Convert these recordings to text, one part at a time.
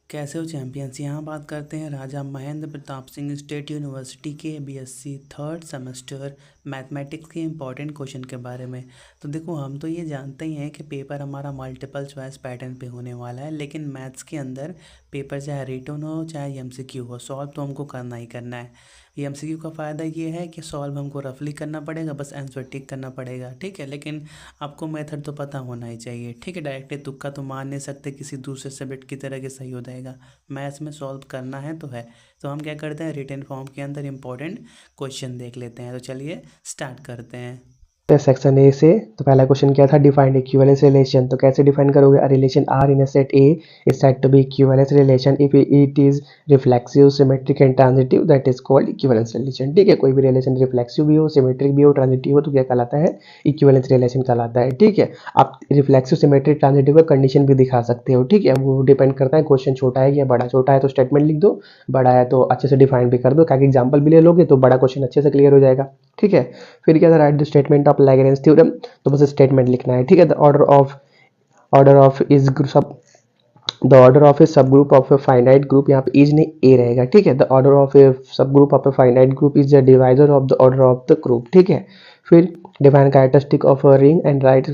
कैसे हो चैंपियंस। यहाँ बात करते हैं राजा महेंद्र प्रताप सिंह स्टेट यूनिवर्सिटी के बीएससी थर्ड सेमेस्टर मैथमेटिक्स के इम्पॉर्टेंट क्वेश्चन के बारे में। तो देखो, हम तो ये जानते ही हैं कि पेपर हमारा मल्टीपल चॉइस पैटर्न पे होने वाला है, लेकिन मैथ्स के अंदर पेपर चाहे रिटन हो चाहे एमसीक्यू हो, सॉल्व तो हमको करना ही करना है। एमसीक्यू का फ़ायदा ये है कि सॉल्व हमको रफली करना पड़ेगा, बस आंसर टिक करना पड़ेगा, ठीक है। लेकिन आपको मेथड तो पता होना ही चाहिए, ठीक है। डायरेक्टली तुक्का तो मान नहीं सकते, किसी दूसरे सब्जेक्ट की तरह के सही हो जाएगा। मैथ्स में सॉल्व करना है तो है। तो हम क्या करते हैं, रिटन फॉर्म के अंदर इंपॉर्टेंट क्वेश्चन देख लेते हैं। तो चलिए स्टार्ट करते हैं। सेक्शन ए से तो पहला क्वेश्चन क्या था, डिफाइंड इक्विवेलेंस रिलेशन। तो कैसे डिफाइन करोगे, a relation R in a set A is said to be equivalence relation if it is reflexive, symmetric and transitive, that is called equivalence relation. ठीक है, कोई भी रिलेशन रिफ्लेक्सिव भी हो, symmetric भी हो, ट्रांजिटिव हो तो क्या कहलाता है, इक्विवेलेंस रिलेशन कहलाता है। ठीक है, आप रिफ्लेक्सिव, सिमेट्रिक, ट्रांजिटिव का कंडीशन भी दिखा सकते हो। ठीक है, वो डिपेंड करता है क्वेश्चन छोटा है या बड़ा। छोटा है तो स्टेटमेंट लिख दो, बड़ा है तो अच्छे से डिफाइन भी कर दो, क्या एग्जाम्पल भी ले लोगे तो बड़ा क्वेश्चन अच्छे से क्लियर हो जाएगा। ठीक है, फिर क्या था, right the statement of Lagrange theorem. तो बस स्टेटमेंट लिखना है। ठीक है, the order of a subgroup of a finite group, यहाँ पे इज नहीं ए रहेगा। ठीक है, the order of a subgroup of a finite group is the divisor of the order of the group. ठीक है, फिर define characteristic of a ring and right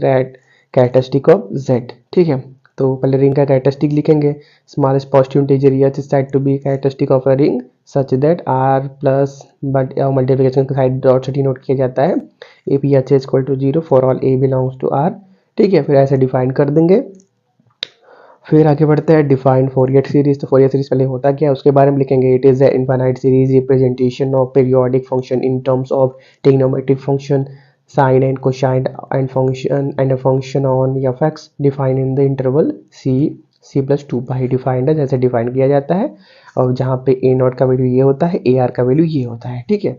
characteristic of Z. ठीक है, तो पहले रिंग का कैरेक्टरिस्टिक लिखेंगे। Smallest positive integer H is said to be characteristic of a ring such that R plus but multiplication का साइड डॉट से denote किया जाता है if H is equal to 0 for all A belongs to R. ठीक है, फिर ऐसे define कर देंगे। फिर आगे बढ़ते हैं, डिफाइन फोरियर सीरीज। तो फोरियर सीरीज पहले होता क्या है उसके बारे में लिखेंगे। It is a infinite series representation of periodic function in terms of trigonometric function, sine and cosine and function and a function on F X define in the interval C plus 2 pi. Defined है जैसे define किया जाता है, और जहाँ पे ए not का value ये होता है, ए आर का वैल्यू ये होता है। ठीक है,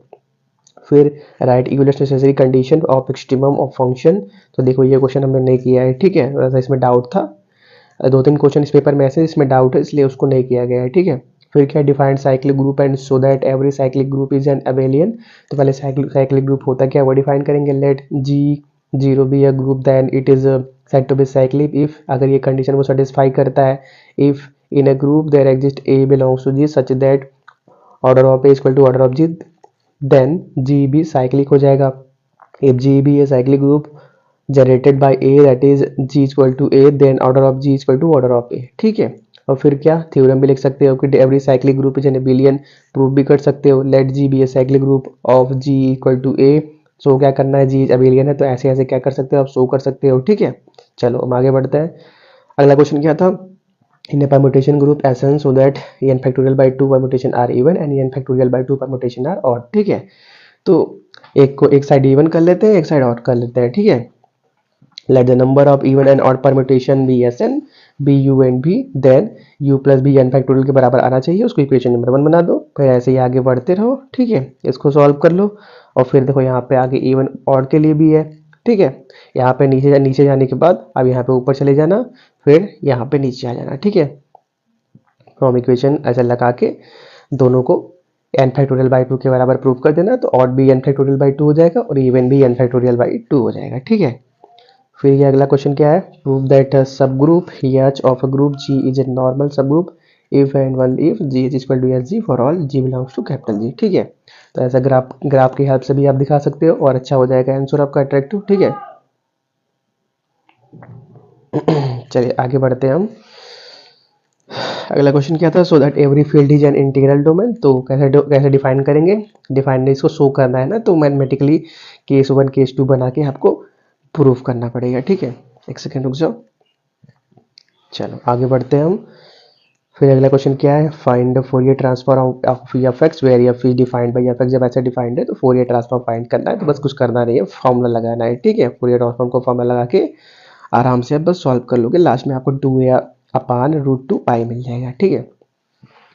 फिर right equivalence necessary condition of extremum of function. तो देखो ये क्वेश्चन हमने नहीं किया है। ठीक है, वैसे इसमें डाउट था, दो तीन क्वेश्चन इस पेपर में ऐसे इसमें डाउट है इसलिए उसको नहीं किया गया है। ठीक है, फिर क्या, defined cyclic group and so that every cyclic group is an abelian. तो पहले साइक्लिक ग्रुप होता क्या है वो डिफाइन करेंगे। Let g zero be a group then it is said to be cyclic if, अगर ये कंडीशन को सेटिस्फाई करता है, if in a group there exist a belongs to g such that order of a equal to order of g, then g भी cyclic हो जाएगा। If g be a cyclic group generated by a that is g equal to a, then order of g equal to order of ए। ठीक है, और फिर क्या, theorem भी लिख सकते हो कि every cyclic group is an abelian. Proof भी कर सकते हो, let g be a cyclic group of g equal to a. So क्या करना है, जी एबिलियन है तो ऐसे ऐसे क्या कर सकते हो आप, शो कर सकते हो। ठीक है, चलो हम आगे बढ़ते हैं। अगला क्वेश्चन क्या था, in a permutation group Sn so that n factorial by 2 permutation are even and n factorial by 2 permutation are odd। ठीक है, तो एक को एक साइड इवन कर लेते हैं, एक साइड ऑड कर लेते हैं। ठीक है, let the number of even and odd permutation be Sn, b u and b, then u plus b n factorial के बराबर आना चाहिए, उसको इक्वेशन नंबर 1 बना दो। फिर ऐसे ही आगे बढ़ते रहो। ठीक है, इसको सॉल्व कर लो, और फिर देखो यहाँ पे आगे इवन ऑड के लिए भी है। ठीक है, यहाँ पे नीचे जाने के बाद अब यहाँ पे ऊपर चले जाना, फिर यहाँ पे नीचे आ जाना। ठीक है, फ्रॉम इक्वेशन ऐसा लगा के दोनों को n फैक्टोरियल बाई 2 के बराबर प्रूव कर देना, तो ऑड भी n फैक्टोरियल बाई 2 हो जाएगा और इवन भी n फैक्टोरियल बाई 2 हो जाएगा। ठीक है, फिर ये अगला क्वेश्चन क्या है, prove that subgroup h of a group g is a normal subgroup if and one if g is equal to h g for all g belongs to capital g. ठीक है, तो ऐसा graph की help से भी आप दिखा सकते हो और अच्छा हो जाएगा आंसर आपका अट्रैक्टिव। ठीक है, चलिए आगे बढ़ते हैं हम। अगला क्वेश्चन क्या था, so that every field is an integral domain. तो कैसे डिफाइन करेंगे, डिफाइन इसको शो करना है ना, तो मैथमेटिकली केस 1 केस 2 बना के आपको प्रूफ करना पड़ेगा। ठीक है, एक सेकेंड रुक जाओ, चलो आगे बढ़ते हैं हम। फिर अगला क्वेश्चन क्या है, find Fourier transform of F X where F is defined by F X. जब ऐसे डिफाइंड है तो फोरियर ट्रांसफॉर्म फाइंड करना है, तो बस कुछ करना नहीं है, फॉर्मूला लगाना है। ठीक है, फोरियर ट्रांसफॉर्म को फॉर्मूला लगा के आराम से आप बस सॉल्व कर लोगे, लास्ट में आपको 2 या अपान रूट 2 पाई मिल जाएगा। ठीक है,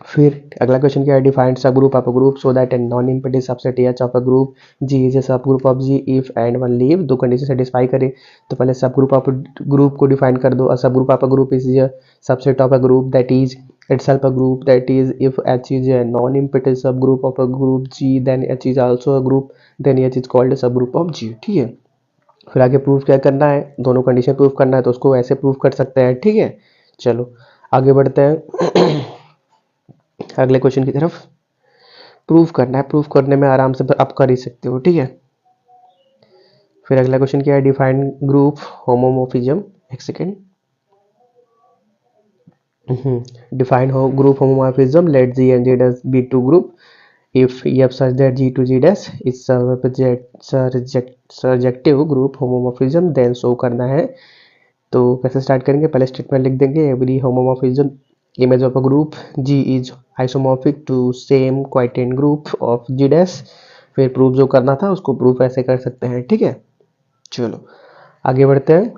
फिर अगला क्वेश्चन क्या है, defined subgroup of a group so that an non impedance subset h of a group g is a subgroup of g if and one leave. दो कंडीशन सेटिस्फाई करे, तो पहले सब ग्रुप ऑफ ग्रुप को define कर दो। Subgroup of a group is a subset of a group that is itself a group, that is if H is a non-empty subgroup of a group G then H is also a group, then H is called a subgroup of G। ठीक है, फिर आगे proof क्या करना है, दोनों condition proof करना है, तो उसको ऐसे प्रूफ कर सकते हैं। ठीक है, चलो आगे बढ़ते हैं। अगले क्वेश्चन की तरफ। प्रूफ करना है, प्रूफ करने में आराम से आप कर ही सकते हो, ठीक है। फिर अगला क्वेश्चन क्या है, डिफाइन ग्रुप होमोमोर्फिज्म। एक second. Define group homomorphism, let G and G dash be two group if f such that g to g dash is surjective group homomorphism then show करना है। तो कैसे स्टार्ट करेंगे, पहले statement लिख देंगे, every homomorphism image of a group g is isomorphic to same quotient group of g dash. फिर proof जो करना था उसको प्रूफ ऐसे कर सकते हैं, ठीक है। चलो आगे बढ़ते हैं।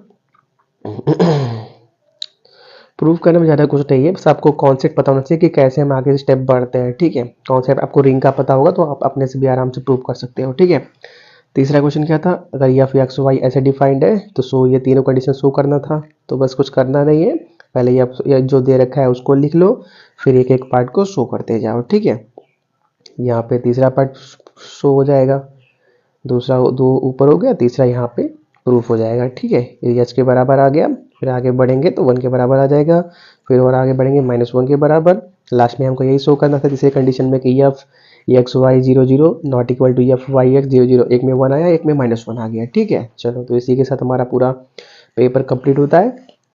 प्रूव करने में ज़्यादा कुछ नहीं है, बस आपको कॉन्सेप्ट पता होना चाहिए कि कैसे हम आगे स्टेप बढ़ते हैं, ठीक है। कॉन्सेप्ट आपको रिंग का पता होगा तो आप अपने से भी आराम से प्रूव कर सकते हो, ठीक है। तीसरा क्वेश्चन क्या था, अगर एफ एक्स वाई ऐसे डिफाइंड है तो शो ये तीनों कंडीशन शो करना था। तो बस कुछ करना नहीं है, पहले ये जो दे रखा है उसको लिख लो, फिर एक एक पार्ट को शो करते जाओ, ठीक है। यहाँ पे तीसरा पार्ट शो हो जाएगा, दूसरा दो ऊपर हो गया, तीसरा यहाँ पे प्रूफ हो जाएगा, ठीक है। ये एच के बराबर आ गया, फिर आगे बढ़ेंगे तो 1 के बराबर आ जाएगा, फिर और आगे बढ़ेंगे -1 के बराबर। लास्ट में हमको यही शो करना था तीसरे कंडीशन में कि F x y 0 0 not equal to F y x 0 0, एक में 1 आया, एक में -1 आ गया, ठीक है। चलो तो इसी के साथ हमारा पूरा पेपर कंप्लीट होता है।